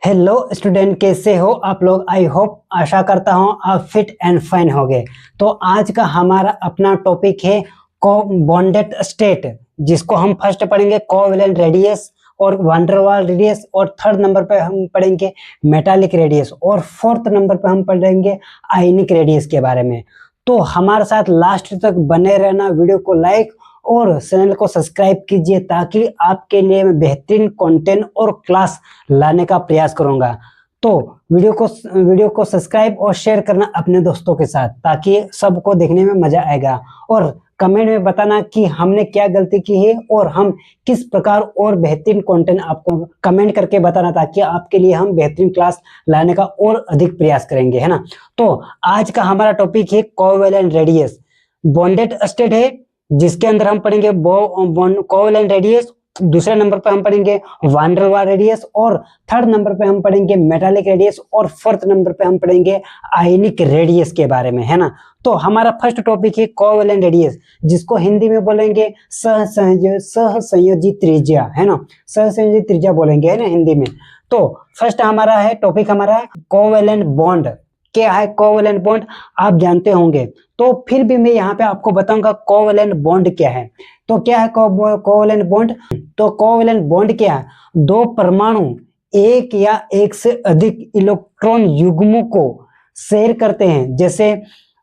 Hello student, कैसे हो आप लोग। आई होप, आशा करता हूँ आप फिट एंड फाइन होंगे। तो आज का हमारा अपना टॉपिक है बॉन्डेड स्टेट, जिसको हम फर्स्ट पढ़ेंगे कोवेलेंट रेडियस और वैन डेर वाल्स रेडियस, और थर्ड नंबर पे हम पढ़ेंगे मेटालिक रेडियस, और फोर्थ नंबर पे हम पढ़ेंगे आयनिक रेडियस के बारे में। तो हमारे साथ लास्ट तक बने रहना, वीडियो को लाइक और चैनल को सब्सक्राइब कीजिए, ताकि आपके लिए मैं बेहतरीन कंटेंट और क्लास लाने का प्रयास करूंगा। तो वीडियो को सब्सक्राइब और शेयर करना अपने दोस्तों के साथ, ताकि सबको देखने में मजा आएगा। और कमेंट में बताना कि हमने क्या गलती की है और हम किस प्रकार और बेहतरीन कंटेंट आपको कमेंट करके बताना, ताकि आपके लिए हम बेहतरीन क्लास लाने का और अधिक प्रयास करेंगे, है ना। तो आज का हमारा टॉपिक है कोवेलेंट रेडियस। बॉन्डेड स्टेट है, जिसके अंदर हम पढ़ेंगे कोवेलेंट रेडियस, दूसरे नंबर पे हम पढ़ेंगे वैन डेर वाल्स रेडियस, और थर्ड नंबर पे हम पढ़ेंगे मेटालिक रेडियस, और फोर्थ नंबर पे हम पढ़ेंगे आयनिक रेडियस के बारे में, है ना। तो हमारा फर्स्ट टॉपिक है कोवेलेंट रेडियस, जिसको हिंदी में बोलेंगे सहसंयोजी त्रिज्या, है ना। सहसंयोजी त्रिज्या बोलेंगे, है ना, हिंदी में। तो फर्स्ट हमारा है टॉपिक हमारा कोवेलेंट बॉन्ड। क्या है कोवेलेंट बॉन्ड, आप जानते होंगे, तो फिर भी मैं यहाँ पे आपको बताऊंगा कोवेलेंट बॉन्ड क्या है। तो क्या है कोवेलेंट बॉन्ड? तो कोवेलेंट बॉन्ड क्या है? दो परमाणु एक या एक से अधिक इलेक्ट्रॉन युग्मों को शेयर करते हैं। जैसे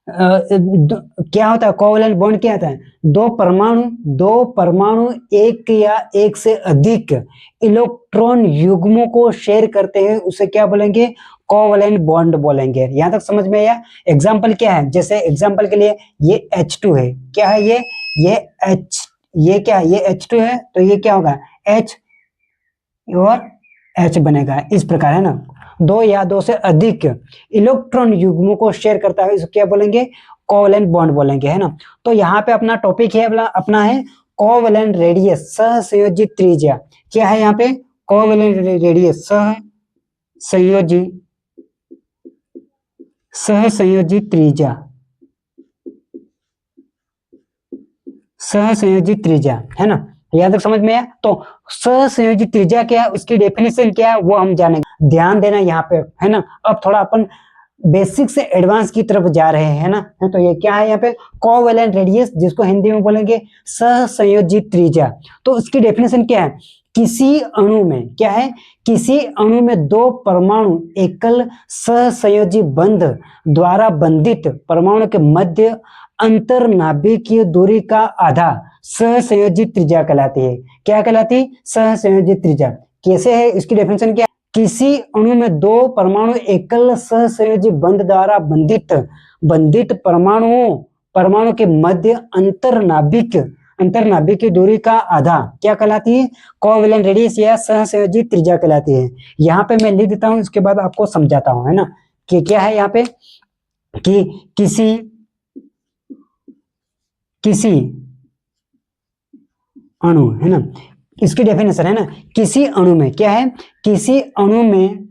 क्या होता है कोवेलेंट बॉन्ड, क्या होता है? दो परमाणु एक या एक से अधिक इलेक्ट्रॉन युग्मों को शेयर करते हैं, उसे क्या बोलेंगे? कोवेलेंट बॉन्ड बोलेंगे। यहां तक समझ में आया? एग्जाम्पल क्या है? जैसे एग्जाम्पल के लिए ये H2 है। क्या है ये क्या है? ये H2 है, तो ये क्या होगा? H और H बनेगा, इस प्रकार, है ना। दो या दो से अधिक इलेक्ट्रॉन युग्मों को शेयर करता है, इसको क्या बोलेंगे? कोवेलेंट बॉन्ड बोलेंगे, है ना। तो यहाँ पे अपना टॉपिक है, अपना है कोवेलेंट रेडियस, सहसंयोजी त्रिज्या। क्या है यहाँ पे? कोवेलेंट रेडियस, सहसंयोजी त्रिज्या, सहसंयोजी त्रिज्या, है ना। याद तक समझ में आया? तो सहसंयोजी त्रिज्या क्या है, उसकी डेफिनेशन क्या है, वो हम जानेंगे। ध्यान देना यहाँ पे, है ना। अब थोड़ा अपन बेसिक से एडवांस की तरफ जा रहे हैं, ना। तो ये क्या है यहाँ पे? कोवेलेंट रेडियस, जिसको हिंदी में बोलेंगे सहसंयोजी त्रिज्या। तो उसकी डेफिनेशन क्या है? किसी अणु में, क्या है? किसी अणु में दो परमाणु एकल सहसंयोजी बंध द्वारा बंधित परमाणु के मध्य अंतर नाभिकीय दूरी का आधा सहसंयोजी त्रिज्या कहलाती है। क्या कहलाती? सहसंयोजी त्रिज्या। कैसे है इसकी डेफिनेशन? क्या? किसी अणु में दो परमाणु एकल सहसंयोजी बंध द्वारा बंधित परमाणु के मध्य अंतर नाभिकीय दूरी का आधा क्या कहलाती है? कोवेलेंट रेडियस या सहसंयोजी त्रिज्या कहलाती है। यहाँ पे मैं लिख देता हूँ, इसके बाद आपको समझाता हूँ, है ना, कि क्या है यहाँ पे कि किसी अणु, है ना, इसकी डेफिनेशन है ना, किसी अणु में, क्या है? किसी अणु में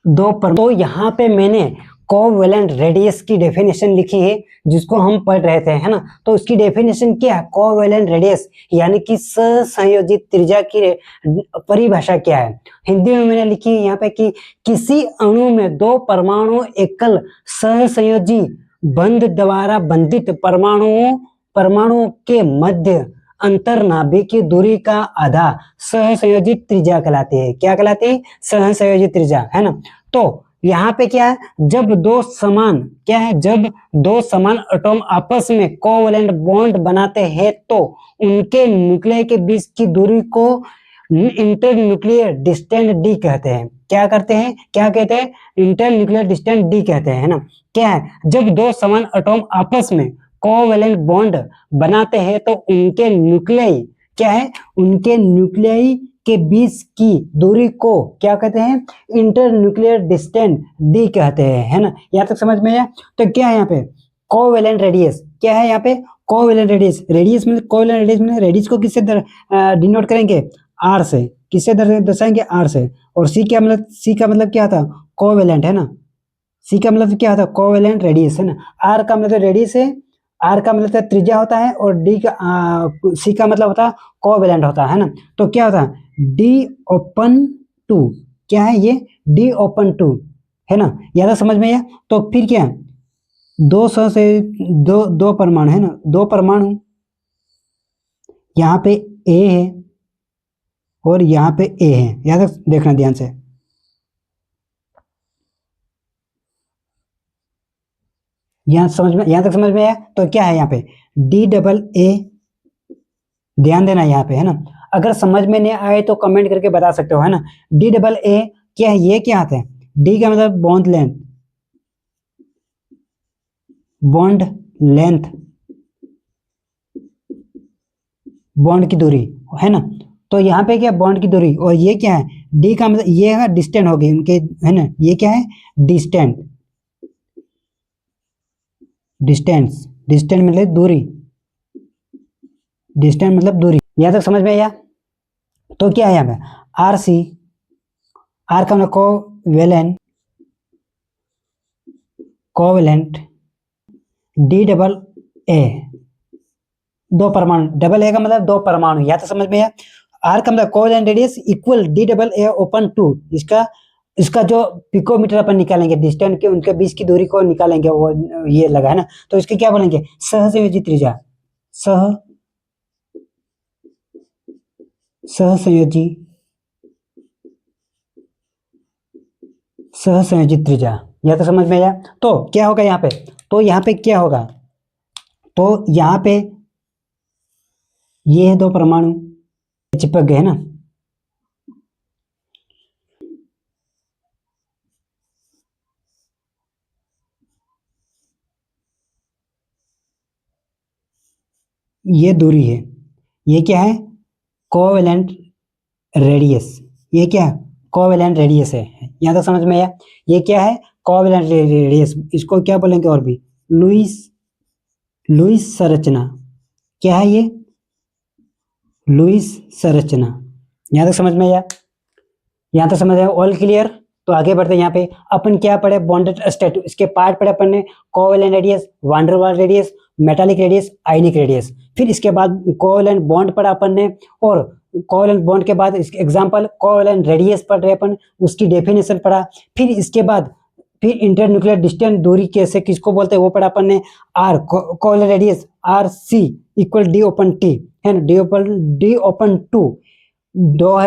तो यहाँ पे मैंने कोवेलेंट रेडियस की डेफिनेशन लिखी है, जिसको हम पढ़ रहे थे, है ना। तो उसकी डेफिनेशन क्या है? कोवेलेंट रेडियस यानी कि सहसंयोजी त्रिज्या की परिभाषा क्या है? हिंदी में मैंने लिखी है यहाँ पे कि किसी अणु में दो परमाणु एकल सहसंयोजी बंध द्वारा बंधित परमाणुओं के मध्य अंतर नाभिकीय दूरी का आधा सहसंयोजी त्रिज्या कहलाती है। क्या कहलाती है? सहसंयोजी त्रिज्या, है ना। तो यहाँ पे क्या है? जब दो समान एटॉम आपस में कोवेलेंट बॉन्ड बनाते हैं, तो उनके न्यूक्लियस के बीच की दूरी को इंटरन्यूक्लियर डिस्टेंस डी कहते हैं। क्या कहते हैं? इंटरन्यूक्लियर डिस्टेंस डी कहते हैं, है ना। क्या है? जब दो समान एटॉम आपस में कोवेलेंट बॉन्ड बनाते हैं, तो उनके न्यूक्लियस, क्या है? उनके न्यूक्लियस के बीच की दूरी को क्या कहते हैं? इंटरन्यूक्लियर डिस्टेंस डी कहते हैं, है ना। यहाँ तक समझ में आया? तो क्या है यहाँ पे? Covalent radius. क्या है यहाँ पे? Covalent radius. कोवेलेंट रेडियस में रेडियस को किससे डिनोट करेंगे? आर से। किससे दर्शाएंगे? आर से। और सी का मतलब क्या था? कोवेलेंट, है ना। सी का मतलब क्या था? कोवेलेंट रेडियस, है ना। आर का मतलब रेडियस है, आर का मतलब त्रिज्या होता है और डी का सी का मतलब होता है कोवेलेंट होता है ना। तो क्या होता है डी ओपन टू, क्या है ये डी ओपन टू है ना, ज्यादा समझ में आया। तो फिर क्या है 200 से दो परमाणु है ना, दो परमाणु यहाँ पे ए है और यहाँ पे ए है, याद देखना ध्यान से। यहाँ तक समझ में आया। तो क्या है यहाँ पे डी डबल ए, ध्यान देना यहाँ पे है ना। अगर समझ में नहीं आए तो कमेंट करके बता सकते हो है ना। डी डबल ए क्या है, ये क्या आता है, डी का मतलब bond length, bond length, bond की दूरी है ना। तो यहाँ पे क्या बॉन्ड की दूरी, और ये क्या है डी का मतलब ये है डिस्टेंट हो गई उनके है ना, ये क्या है डिस्टेंट, डिस्टेंस, डिस्टेंस मतलब दूरी, डिस्टेंस मतलब दूरी। यहाँ तक समझ में आया। तो क्या है यहाँ पे आर सी, आर का मतलब कोवेलेंट, डी डबल ए, दो परमाणु, डबल ए का मतलब दो परमाणु, यहाँ तक समझ में आया। आर का मतलब covalent radius equal D double A upon two, इसका जो पिकोमीटर अपन निकालेंगे डिस्टेंस के उनके बीच की दूरी को निकालेंगे, वो ये लगा है ना। तो इसके क्या बोलेंगे सहसंयोजी त्रिज्या, सहसंयोजी सहसंयोजित त्रिज्या, यह तो समझ में आया। तो क्या होगा यहाँ पे, तो यहाँ पे क्या होगा, तो यहाँ पे ये है दो परमाणु चिपक गए है ना, ये दूरी है, ये क्या है कोवेलेंट रेडियस, ये क्या है कोवेलेंट रेडियस है, यहाँ तक समझ में आया। ये क्या है कोवेलेंट रेडियस, इसको क्या बोलेंगे और भी लुईस संरचना, क्या है ये लुईस संरचना, यहाँ तक समझ में आया। यहाँ तक समझ आया, ऑल क्लियर। तो आगे बढ़ते हैं। यहाँ पे अपन क्या पढ़े बॉन्डेड स्टेट, इसके पार्ट पढ़े अपन ने covalent radius, van der Waals radius, metallic radius, ionic radius. फिर इसके बाद कोवेलेंट बॉन्ड पढ़ा अपन ने, और कोवेलेंट बॉन्ड के बाद इसके एग्जांपल कोवेलेंट रेडियस पढ़ रहे अपन, उसकी डेफिनेशन पढ़ा। फिर इसके बाद फिर इंटरन्यूक्लियर डिस्टेंस दूरी कैसे किसको बोलते हैं वो पढ़ा अपन ने। R covalent radius R C equal D upon T है ना, डी ओपन टू, दो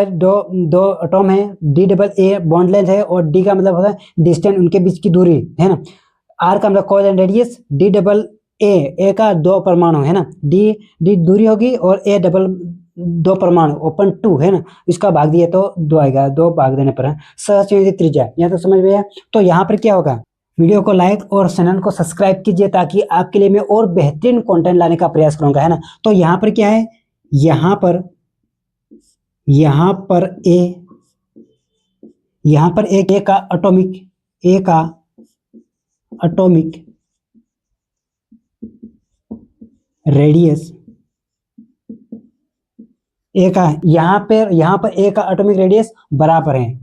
एटॉम है, D double A bond length है और डी का मतलब होता है डिस्टेंस उनके बीच की दूरी है ना। आर का मतलब कोवेलेंट रेडियस, डी डबल ए का दो परमाणु है ना, डी दूरी होगी और ए डबल दो परमाणु ओपन टू है ना, इसका भाग दिए तो दो आएगा, दो भाग देने पर है सहसंयोजित त्रिज्या। यहाँ तो समझ में आया। तो यहाँ पर क्या होगा वीडियो को लाइक और चैनल को सब्सक्राइब कीजिए ताकि आपके लिए मैं और बेहतरीन कंटेंट लाने का प्रयास करूंगा है ना। तो यहाँ पर क्या है, यहाँ पर ए का एटॉमिक रेडियस, ए का यहाँ पर ए का एटॉमिक रेडियस बराबर है,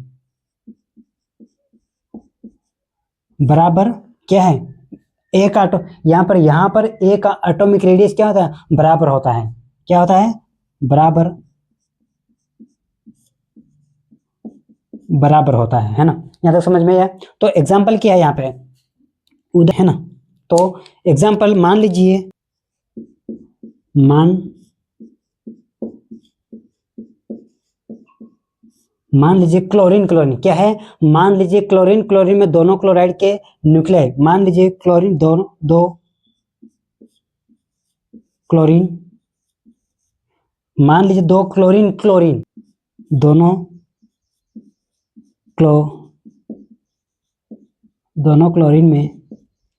बराबर क्या है ए का यहाँ पर ए का एटॉमिक रेडियस क्या होता है बराबर होता है, क्या होता है बराबर होता है ना। यहाँ तक समझ में आया। तो एग्जाम्पल क्या है यहाँ पे उधर है ना। तो एग्जाम्पल मान लीजिए क्लोरीन क्या है, मान लीजिए क्लोरीन में दोनों क्लोराइड के न्यूक्लियाई, मान लीजिए क्लोरीन दो क्लोरीन, मान लीजिए दो क्लोरीन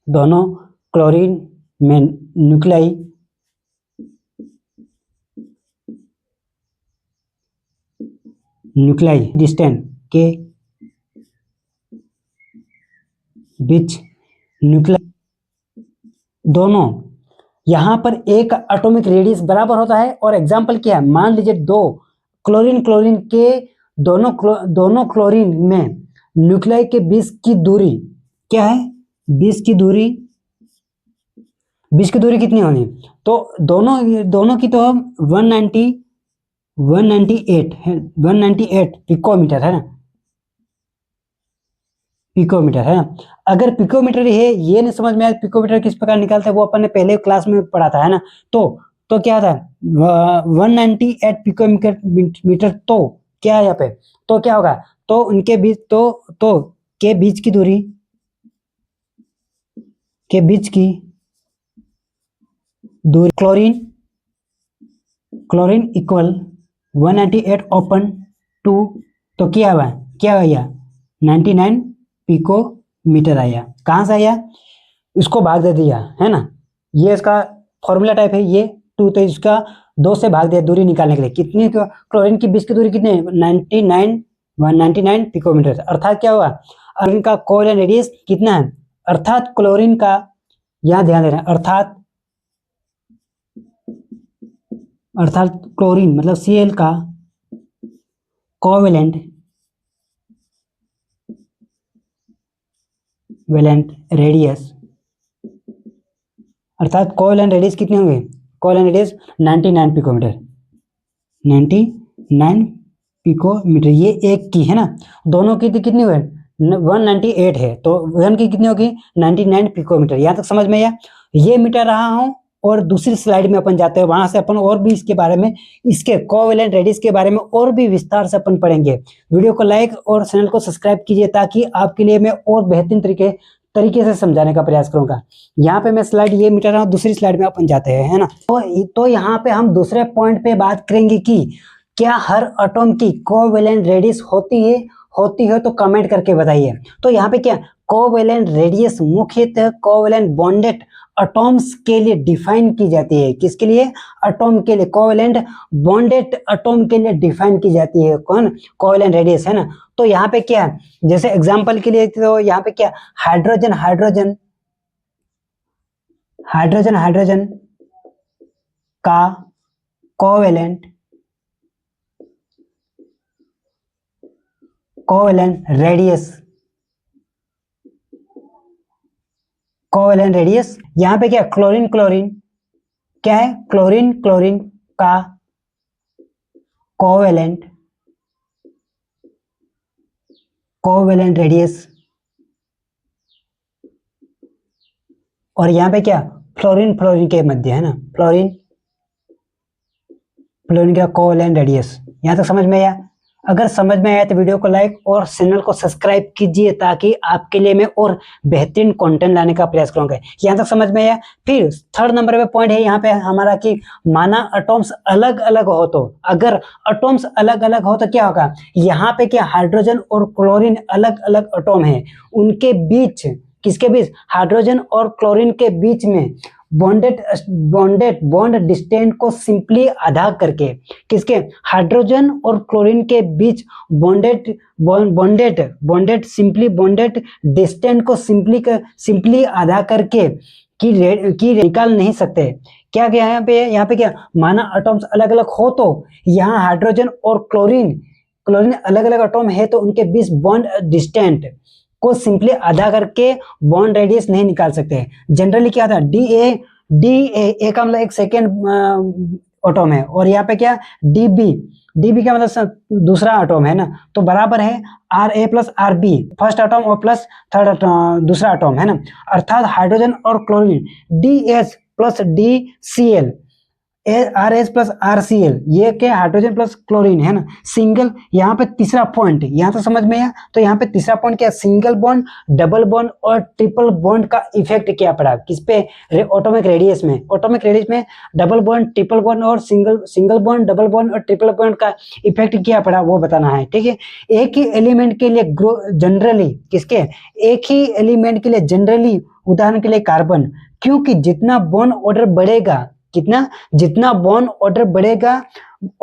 दोनों क्लोरीन में न्यूक्लियाई डिस्टेंस के बीच न्यूक्लियाई दोनों, यहां पर एक एटॉमिक रेडियस बराबर होता है। और एग्जांपल क्या है, मान लीजिए दो क्लोरीन के दोनों क्लोरीन में न्यूक्लियाई के बीच की दूरी क्या है, बीच की दूरी बीच की दूरी कितनी होनी, तो दोनों दोनों की तो हम 198 है, 198 पिकोमीटर है ना, पिकोमीटर है ना। अगर पिकोमीटर है, ये नहीं समझ में आया पिकोमीटर किस प्रकार निकालते हैं, वो अपन ने पहले क्लास में पढ़ा था है ना। तो क्या था 198 पिकोमीटर मीटर, तो क्या है यहाँ पे, तो क्या होगा, तो उनके बीच तो के बीच की दूरी, के बीच की दूरी क्लोरीन इक्वल 198 ओपन टू, तो क्या हुआ, क्या आया 99 पिकोमीटर आया। कहाँ से आया, इसको भाग दे दिया है ना, ये इसका फॉर्मूला टाइप है ये 2, तो इसका 2 से भाग दिया दूरी निकालने के लिए। कितनी क्लोरीन की बीच की दूरी कितनी है, 199 पिकोमीटर। अर्थात क्या हुआ, क्लोरीन का कोवैलेंट रेडियस कितना है, अर्थात क्लोरीन का, यहां ध्यान देना, अर्थात क्लोरीन मतलब Cl का कोवैलेंट रेडियस, अर्थात कोवैलेंट रेडियस कितने होंगे, कोवैलेंट रेडियस 99 पिकोमीटर, 99 पिकोमीटर, ये एक की है ना, दोनों की कितनी हुई 198 है, तो वन की कितनी होगी 99 पिकोमीटर। यहाँ तक समझ में आया, ये मीटर रहा हूं, और दूसरी स्लाइड में अपन जाते हैं, वहां से अपन और भी इसके बारे में, इसके कोवैलेंट रेडियस के बारे में और भी विस्तार से अपन पढ़ेंगे। वीडियो को लाइक और चैनल को सब्सक्राइब कीजिए, ताकि आपके लिए मैं और बेहतरीन तरीके से समझाने का प्रयास करूंगा। यहाँ पे मैं स्लाइड ये मिटा रहा हूँ, दूसरी स्लाइड में अपन जाते हैं है ना। तो यहाँ पे हम दूसरे पॉइंट पे बात करेंगे कि क्या हर एटॉम की कोवैलेंट रेडियस होती है तो कमेंट करके बताइए। तो यहाँ पे क्या कोवैलेंट रेडियस मुख्यतः कोवैलेंट बॉन्डेड एटॉम्स के लिए डिफाइन की जाती है। किसके लिए, एटॉम के लिए, कोवैलेंट बॉन्डेड एटॉम के लिए डिफाइन की जाती है कौन, कोवैलेंट रेडियस है ना। तो यहाँ पे क्या है, जैसे एग्जांपल के लिए, तो यहाँ पे क्या हाइड्रोजन का कोवैलेंट रेडियस, यहाँ पे क्या क्लोरीन क्या है, क्लोरीन का कोवैलेंट रेडियस, और यहाँ पे क्या फ्लोरीन के मध्य है ना, फ्लोरीन का कोवैलेंट रेडियस। यहाँ तक समझ में आया। अगर समझ में आया तो वीडियो को लाइक और चैनल को सब्सक्राइब कीजिए, ताकि आपके लिए मैं और बेहतरीन कंटेंट लाने का प्रयास करूंगा। यहाँ तक समझ में आया। फिर थर्ड नंबर पे पॉइंट है यहाँ पे हमारा कि माना एटॉम्स अलग अलग हो, तो अगर एटॉम्स अलग अलग हो तो क्या होगा, यहाँ पे क्या हाइड्रोजन और क्लोरीन अलग अलग एटॉम है, उनके बीच, किसके बीच, हाइड्रोजन और क्लोरीन के बीच में बॉन्ड डिस्टेंस को सिंपली आधा करके, किसके, हाइड्रोजन और क्लोरीन के बीच बॉन्डेड डिस्टेंस को सिंपली आधा करके की निकाल नहीं सकते। क्या यहाँ पे क्या माना एटॉम्स अलग अलग हो, तो यहाँ हाइड्रोजन और क्लोरीन अलग अलग एटॉम है, तो उनके बीच बॉन्ड डिस्टेंस को सिंपली आधा करके बॉन्ड रेडियस नहीं निकाल सकते। जनरली क्या था, डी ए का मतलब एक सेकेंड एटॉम है, और यहाँ पे क्या डी बी का मतलब दूसरा एटॉम है ना, तो बराबर है R A plus R B, first atom और प्लस थर्ड दूसरा एटॉम है ना। अर्थात हाइड्रोजन और chlorine D H plus D C L, R H plus R C L, ये क्या हाइड्रोजन प्लस क्लोरीन है ना, सिंगल। यहाँ पे तीसरा पॉइंट, यहाँ तो समझ में आया। तो यहाँ पे तीसरा पॉइंट क्या, सिंगल बॉन्ड, डबल बॉन्ड और ट्रिपल बॉन्ड का इफेक्ट क्या पड़ा, किस पे, एटॉमिक रेडियस में डबल बॉन्ड, ट्रिपल बॉन्ड और सिंगल बॉन्ड, डबल बॉन्ड और ट्रिपल बॉन्ड का इफेक्ट क्या पड़ा, वो बताना है। ठीक है, एक ही एलिमेंट के लिए जनरली, किसके, एक ही एलिमेंट के लिए जनरली, उदाहरण के लिए कार्बन, क्योंकि जितना बॉन्ड ऑर्डर बढ़ेगा, जितना बॉन्ड ऑर्डर बढ़ेगा,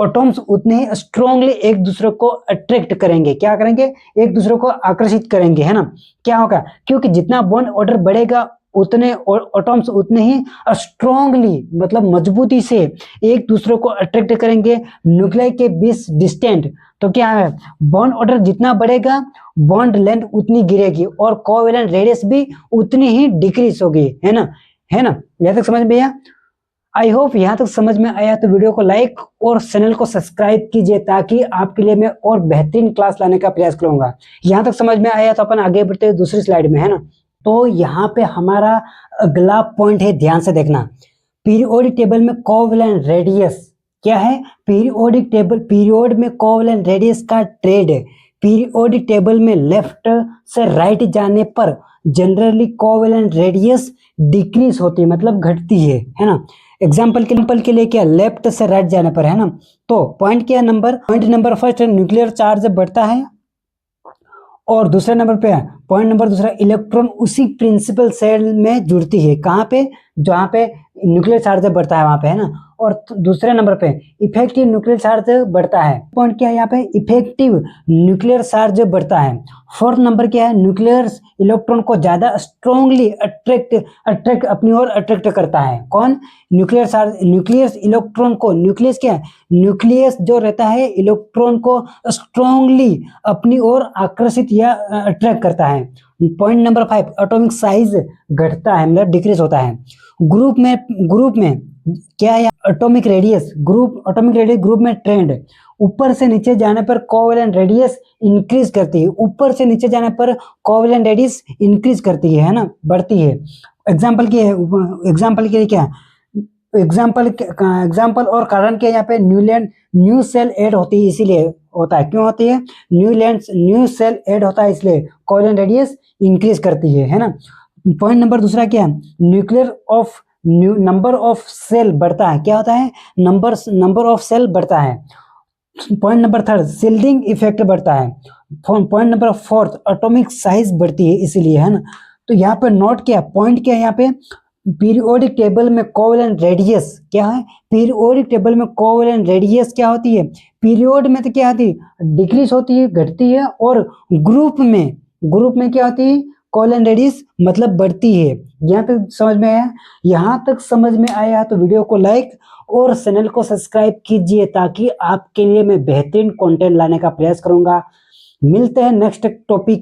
एटॉम्स उतने ही स्ट्रांगली एक दूसरे को अट्रैक्ट करेंगे, क्या करेंगे, एक दूसरे को आकर्षित करेंगे है ना। क्या होगा, क्योंकि जितना बॉन्ड ऑर्डर बढ़ेगा, उतने एटॉम्स उतने ही स्ट्रांगली मतलब मजबूती से एक दूसरे को अट्रैक्ट करेंगे न्यूक्लियस के बीच डिस्टेंस। तो क्या है, बॉन्ड ऑर्डर जितना बढ़ेगा, बॉन्ड लेंथ उतनी गिरेगी, और कोवैलेंट रेडियस भी उतनी ही डिक्रीज होगी, है है ना। यहाँ तक समझ में आया? आई होप यहाँ तक समझ में आया तो वीडियो को लाइक और चैनल को सब्सक्राइब कीजिए ताकि आपके लिए मैं और बेहतरीन क्लास लाने का प्रयास करूंगा। यहाँ तक समझ में आया तो अपन आगे बढ़ते हैं दूसरी स्लाइड में, है ना। तो यहाँ पे हमारा अगला पॉइंट है, ध्यान से देखना। पीरियोडिक टेबल में कोवेलेंट रेडियस क्या है? पीरियोडिक टेबल, पीरियड में कोवेलेंट रेडियस का ट्रेड है। पीरियोडिक टेबल में लेफ्ट से राइट जाने पर जनरली कोवेलेंट रेडियस डिक्रीज होती है, मतलब घटती है ना। एग्जाम्पल के लिए क्या, लेफ्ट से राइट जाने पर, है ना। तो पॉइंट क्या है, point number first nuclear charge बढ़ता है, और दूसरे नंबर पे पॉइंट नंबर दूसरा, इलेक्ट्रॉन उसी प्रिंसिपल सेल में जुड़ती है। कहाँ पे? जहाँ पे न्यूक्लियर चार्ज बढ़ता है वहां पे, है ना। और दूसरे नंबर पे इफेक्टिव न्यूक्लियर चार्ज बढ़ता है। पॉइंट क्या है यहाँ पे? इफेक्टिव न्यूक्लियर चार्ज बढ़ता है। फोर्थ नंबर क्या है? न्यूक्लियर इलेक्ट्रॉन को ज्यादा स्ट्रॉन्गली अट्रैक्ट अपनी ओर अट्रैक्ट करता है। कौन? न्यूक्लियर चार्ज, न्यूक्लियस इलेक्ट्रॉन को, न्यूक्लियस क्या है? न्यूक्लियस जो रहता है इलेक्ट्रॉन को स्ट्रॉन्गली अपनी ओर आकर्षित या अट्रैक्ट करता है। पॉइंट नंबर 5, एटॉमिक साइज घटता है, मतलब डिक्रीज होता है। ग्रुप में क्या है? एटॉमिक रेडियस, ग्रुप में ट्रेंड, ऊपर से नीचे जाने पर कोवेलेंट रेडियस इंक्रीज करती है। ऊपर से नीचे जाने पर कोवेलेंट रेडियस इंक्रीज करती है ना, बढ़ती है। एग्जाम्पल के लिए क्या? एग्जाम्पल और कारण क्या? यहाँ पे न्यू सेल ऐड होती है, इसीलिए होता है। क्यों होती है? न्यू सेल ऐड होता है, इसलिए कोवेलेंट रेडियस इंक्रीज करती है ना। पॉइंट नंबर दूसरा क्या है? नंबर ऑफ सेल बढ़ता है। क्या होता है? नंबर ऑफ सेल बढ़ता है। Point number third, shielding effect बढ़ता है। Point number fourth, atomic size बढ़ती है, इसीलिए, है ना। तो यहाँ पे नोट क्या, पॉइंट क्या है यहाँ पे? पीरियोडिक टेबल में कोवेलेंट रेडियस क्या है? पीरियोडिक टेबल में कोवेलेंट रेडियस क्या होती है? पीरियड में तो क्या होती है? डिक्रीज होती है, घटती है। और ग्रुप में क्या होती है? कोवेलेंट रेडियस मतलब बढ़ती है। यहाँ तक समझ में आया? यहाँ तक समझ में आया तो वीडियो को लाइक और चैनल को सब्सक्राइब कीजिए ताकि आपके लिए मैं बेहतरीन कंटेंट लाने का प्रयास करूंगा। मिलते हैं नेक्स्ट टॉपिक में।